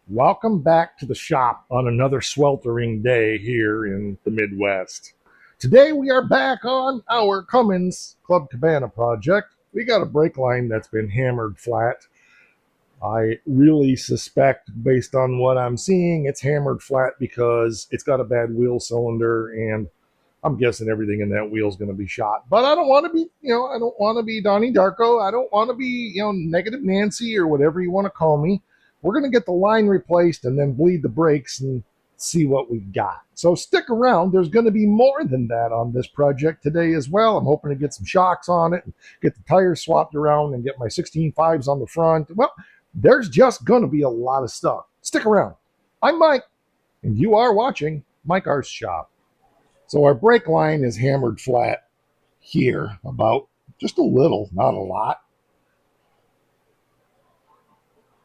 Welcome back to the shop on another sweltering day here in the Midwest. Today we are back on our Cummins Club Cabana project. We got a brake line that's been hammered flat. I really suspect, based on what I'm seeing, it's hammered flat because it's got a bad wheel cylinder, and I'm guessing everything in that wheel is going to be shot. But I don't want to be, I don't want to be Donnie Darko. I don't want to be, Negative Nancy or whatever you want to call me. We're going to get the line replaced and then bleed the brakes and see what we've got. So stick around. There's going to be more than that on this project today as well. I'm hoping to get some shocks on it and get the tires swapped around and get my 16.5s on the front. Well, there's just going to be a lot of stuff. Stick around. I'm Mike, and you are watching mykarsshop. So our brake line is hammered flat here, about just a little, not a lot.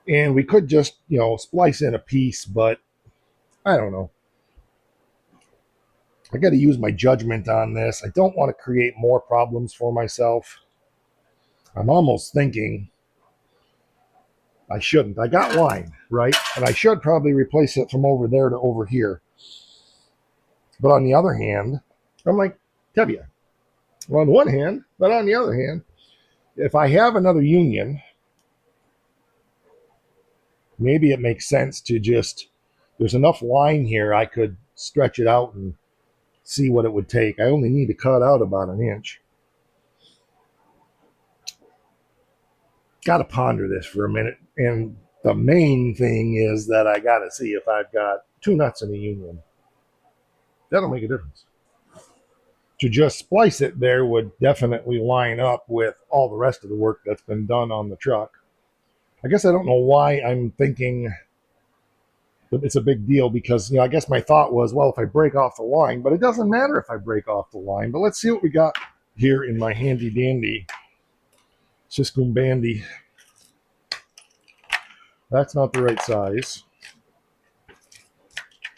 And we could just, splice in a piece, but I don't know. I got to use my judgment on this. I don't want to create more problems for myself. I'm almost thinking I shouldn't. I got line, right? And I should probably replace it from over there to over here. But on the other hand, I'm like, Tevye. Well, on the one hand, but on the other hand, if I have another union, maybe it makes sense to just, there's enough line here, I could stretch it out and see what it would take. I only need to cut out about an inch. Got to ponder this for a minute. And the main thing is that I got to see if I've got two nuts in a union. That'll make a difference. To just splice it there would definitely line up with all the rest of the work that's been done on the truck. I guess I don't know why I'm thinking that it's a big deal because, I guess my thought was, well, if I break off the line, but it doesn't matter if I break off the line. But let's see what we got here in my handy dandy Siskum Bandy. That's not the right size.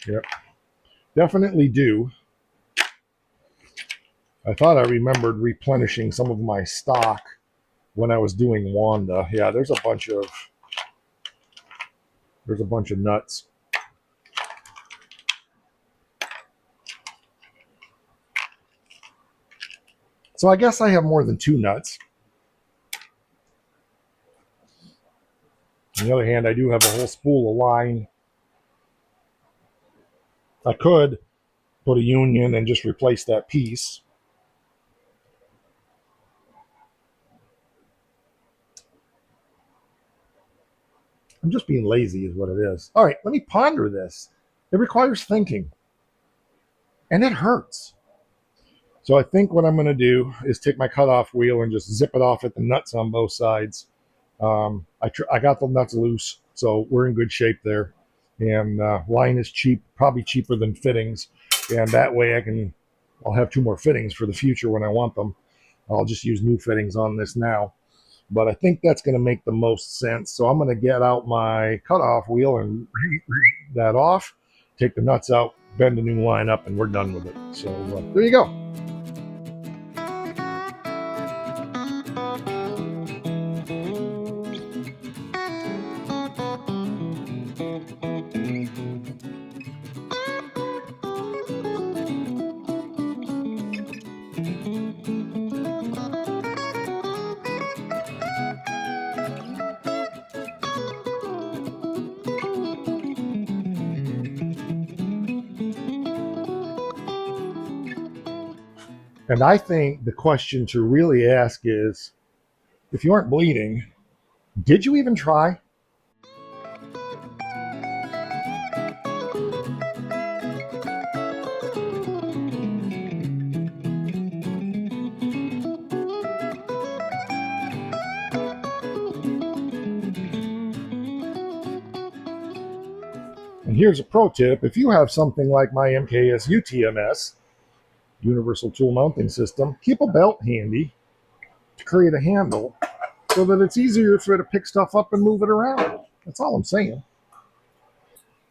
Yep. Definitely do. I thought I remembered replenishing some of my stock when I was doing Wanda. Yeah, there's a bunch of nuts. So I guess I have more than two nuts. On the other hand, I do have a whole spool of line. I could put a union and just replace that piece. I'm just being lazy is what it is. All right, let me ponder this. It requires thinking. And it hurts. So I think what I'm going to do is take my cutoff wheel and just zip it off at the nuts on both sides. I got the nuts loose, so we're in good shape there. And line is cheap, probably cheaper than fittings. And that way I'll have two more fittings for the future when I want them. I'll just use new fittings on this now. But I think that's going to make the most sense. So I'm going to get out my cutoff wheel and that off, take the nuts out, bend the new line up, and we're done with it. So there you go. And I think the question to really ask is, if you aren't bleeding, did you even try? And here's a pro tip. If you have something like my MKS UTMS, Universal Tool Mounting System, keep a belt handy to create a handle so that it's easier for you to pick stuff up and move it around. That's all I'm saying.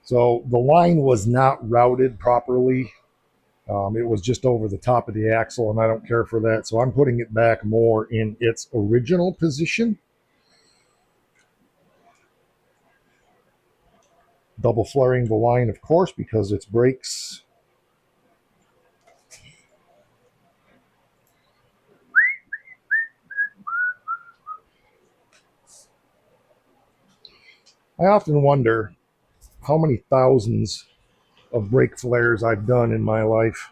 So the line was not routed properly. It was just over the top of the axle, and I don't care for that. So I'm putting it back more in its original position. Double flaring the line, of course, because it's brakes. I often wonder how many thousands of brake flares I've done in my life.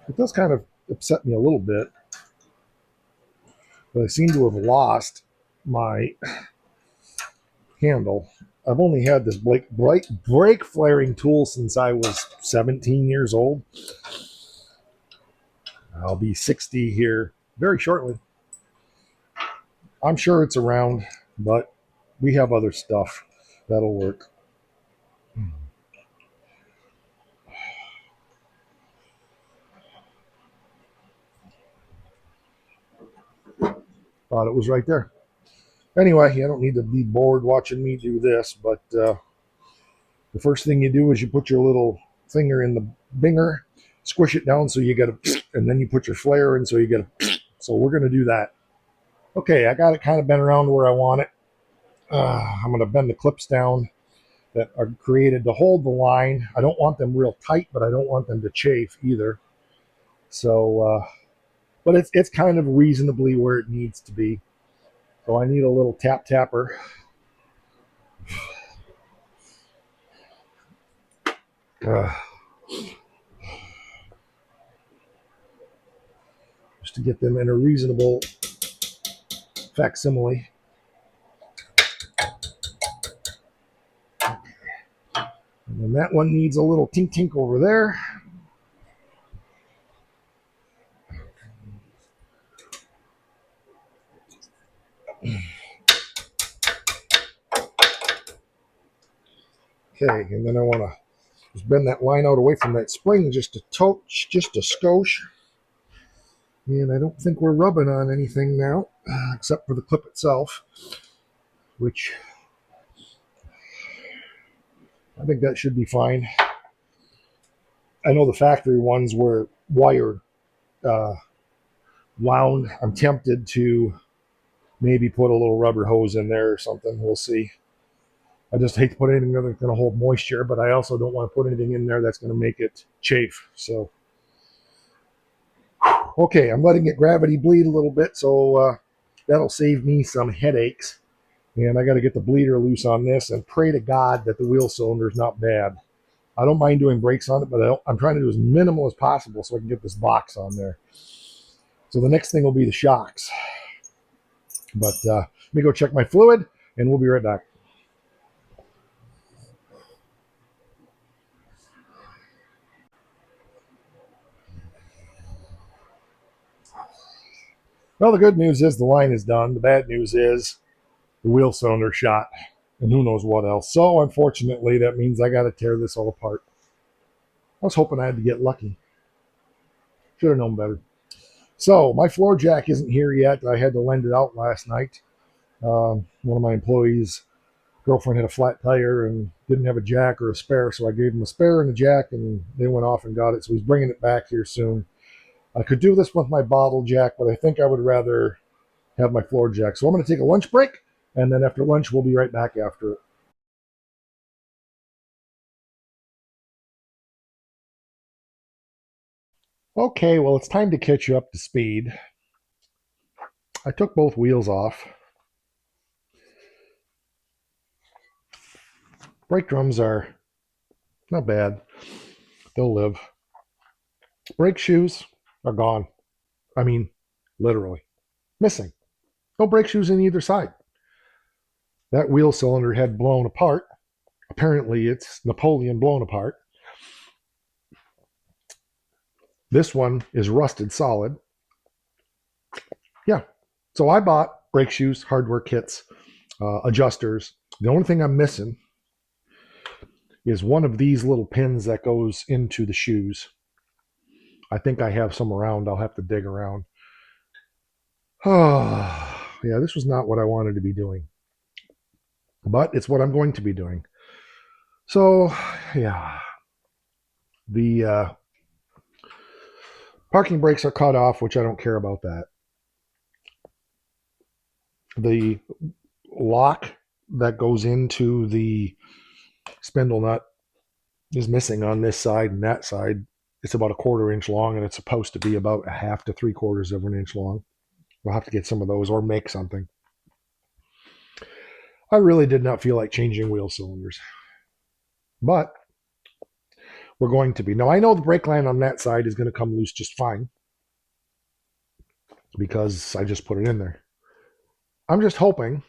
It does kind of upset me a little bit, but I seem to have lost my handle. I've only had this brake flaring tool since I was 17 years old. I'll be 60 here very shortly. I'm sure it's around, but we have other stuff that'll work. Thought it was right there. Anyway, you don't need to be bored watching me do this, but the first thing you do is you put your little finger in the binger, squish it down so you get a, and then you put your flare in so you get a. So we're going to do that. Okay, I got it kind of bent around where I want it. I'm going to bend the clips down that are created to hold the line. I don't want them real tight, but I don't want them to chafe either. So, but it's kind of reasonably where it needs to be. So I need a little tapper. Uh, just to get them in a reasonable facsimile. And then that one needs a little tink tink over there. Okay, and then I want to just bend that line out away from that spring just a touch, just a skosh. And I don't think we're rubbing on anything now, except for the clip itself, which I think that should be fine. I know the factory ones were wire uh, wound. I'm tempted to maybe put a little rubber hose in there or something. We'll see. I just hate to put anything that's going to hold moisture, but I also don't want to put anything in there that's going to make it chafe. So, okay, I'm letting it gravity bleed a little bit, so that'll save me some headaches. And I got to get the bleeder loose on this and pray to God that the wheel cylinder is not bad. I don't mind doing brakes on it, but I'm trying to do as minimal as possible so I can get this box on there. So the next thing will be the shocks. But let me go check my fluid, and we'll be right back. Well, the good news is the line is done. The bad news is the wheel cylinder shot, and who knows what else. So unfortunately, that means I got to tear this all apart. I was hoping I had to get lucky. Should have known better. So my floor jack isn't here yet. I had to lend it out last night. One of my employees' girlfriend had a flat tire and didn't have a jack or a spare, so I gave him a spare and a jack, and they went off and got it. So he's bringing it back here soon. I could do this with my bottle jack, but I think I would rather have my floor jack. So I'm going to take a lunch break, and then after lunch, we'll be right back after it. Okay, well, it's time to catch you up to speed. I took both wheels off. Brake drums are not bad. They'll live. Brake shoes are gone. I mean, literally. Missing. No brake shoes in either side. That wheel cylinder had blown apart. Apparently, it's Napoleon blown apart. This one is rusted solid. Yeah. So I bought brake shoes, hardware kits, adjusters. The only thing I'm missing is one of these little pins that goes into the shoes. I think I have some around. I'll have to dig around. Oh, yeah, this was not what I wanted to be doing, but it's what I'm going to be doing. So, yeah, the parking brakes are cut off, which I don't care about that. The lock that goes into the spindle nut is missing on this side and that side. It's about a 1/4 inch long, and it's supposed to be about a half to 3/4 of an inch long. We'll have to get some of those or make something. I really did not feel like changing wheel cylinders, but we're going to be. Now, I know the brake line on that side is going to come loose just fine because I just put it in there. I'm just hoping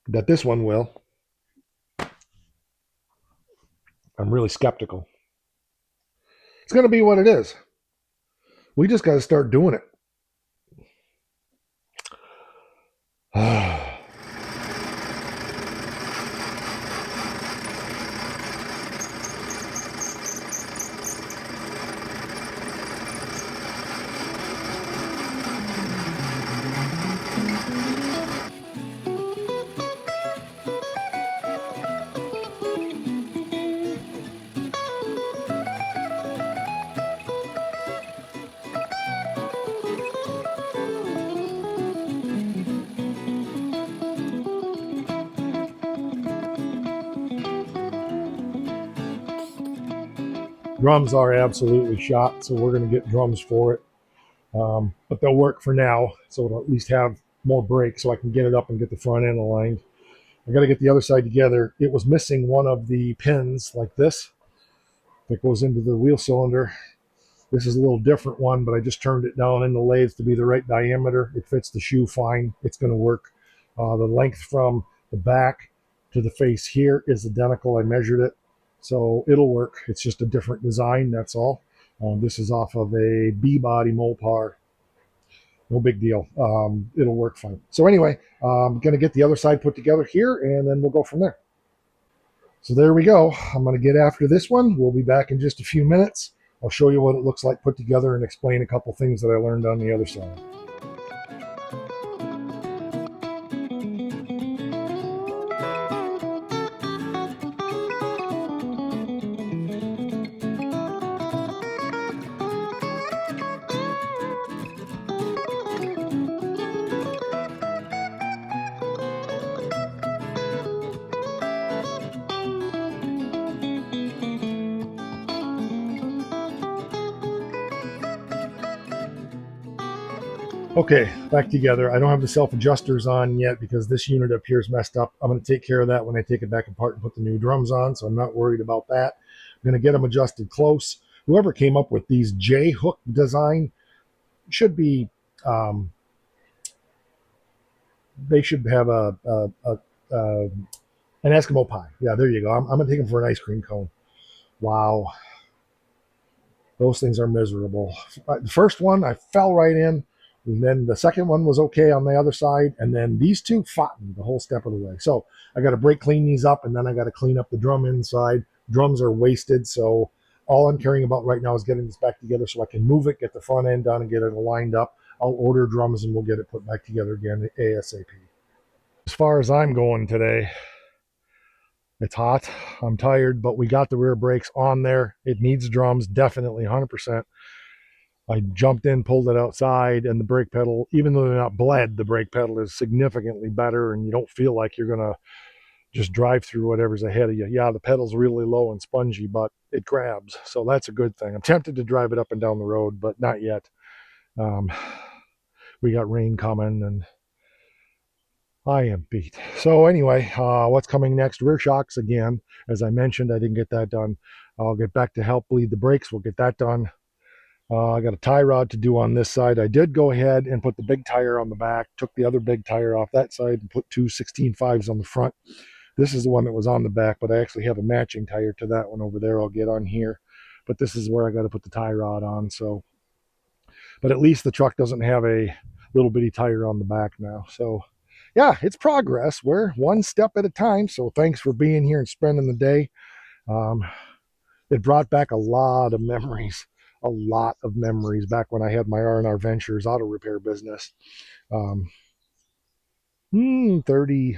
that this one will. I'm really skeptical. It's going to be what it is. We just got to start doing it. Drums are absolutely shot, so we're going to get drums for it. But they'll work for now, so it'll at least have more brake so I can get it up and get the front end aligned. I got to get the other side together. It was missing one of the pins like this that goes into the wheel cylinder. This is a little different one, but I just turned it down in the lathe to be the right diameter. It fits the shoe fine. It's going to work. The length from the back to the face here is identical. I measured it, so it'll work. It's just a different design, that's all. This is off of a B-body Mopar. No big deal. It'll work fine. So anyway, I'm going to get the other side put together here, and then we'll go from there. So there we go. I'm going to get after this one. We'll be back in just a few minutes. I'll show you what it looks like put together and explain a couple things that I learned on the other side. Okay, back together. I don't have the self-adjusters on yet because this unit up here is messed up. I'm going to take care of that when I take it back apart and put the new drums on, so I'm not worried about that. I'm going to get them adjusted close. Whoever came up with these J-hook design should be, they should have an Eskimo pie. Yeah, there you go. I'm going to take them for an ice cream cone. Wow. Those things are miserable. The first one, I fell right in. And then the second one was okay on the other side. And then these two fought me the whole step of the way. So I got to brake clean these up, and then I got to clean up the drum inside. Drums are wasted. So all I'm caring about right now is getting this back together so I can move it, get the front end done, and get it lined up. I'll order drums, and we'll get it put back together again ASAP. As far as I'm going today, it's hot. I'm tired, but we got the rear brakes on there. It needs drums, definitely 100%. I jumped in, pulled it outside, and the brake pedal, even though they're not bled, the brake pedal is significantly better, and you don't feel like you're going to just drive through whatever's ahead of you. Yeah, the pedal's really low and spongy, but it grabs, so that's a good thing. I'm tempted to drive it up and down the road, but not yet. We got rain coming, and I am beat. So anyway, what's coming next? Rear shocks again. As I mentioned, I didn't get that done. I'll get back to help bleed the brakes. We'll get that done. I got a tie rod to do on this side. I did go ahead and put the big tire on the back, took the other big tire off that side and put two 16.5s on the front. This is the one that was on the back, but I actually have a matching tire to that one over there. I'll get on here. But this is where I got to put the tie rod on. So, but at least the truck doesn't have a little bitty tire on the back now. So yeah, it's progress. We're one step at a time. So thanks for being here and spending the day. Um, it brought back a lot of memories back when I had my R&R Ventures auto repair business. Um, 30,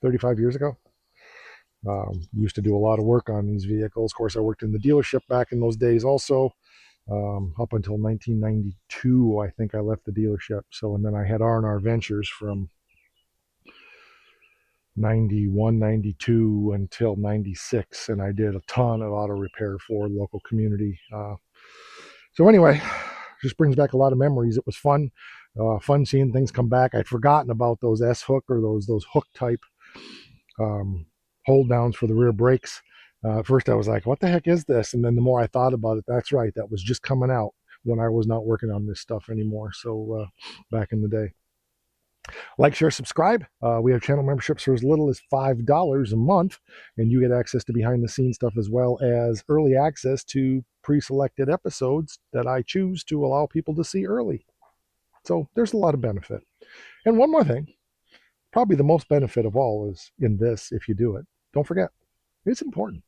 35 years ago. Used to do a lot of work on these vehicles. Of course, I worked in the dealership back in those days also. up until 1992. I think I left the dealership. So, and then I had R&R Ventures from 91, 92 until 96, and I did a ton of auto repair for the local community. So anyway, just brings back a lot of memories. It was fun, fun seeing things come back. I'd forgotten about those S hook or those hook type um, hold downs for the rear brakes. At first, I was like, "What the heck is this?" And then the more I thought about it, that's right, that was just coming out when I was not working on this stuff anymore. So back in the day. Like, share, subscribe. We have channel memberships for as little as $5 a month, and you get access to behind the scenes stuff as well as early access to pre selected episodes that I choose to allow people to see early. So there's a lot of benefit. And one more thing, probably the most benefit of all is in this if you do it. Don't forget, it's important.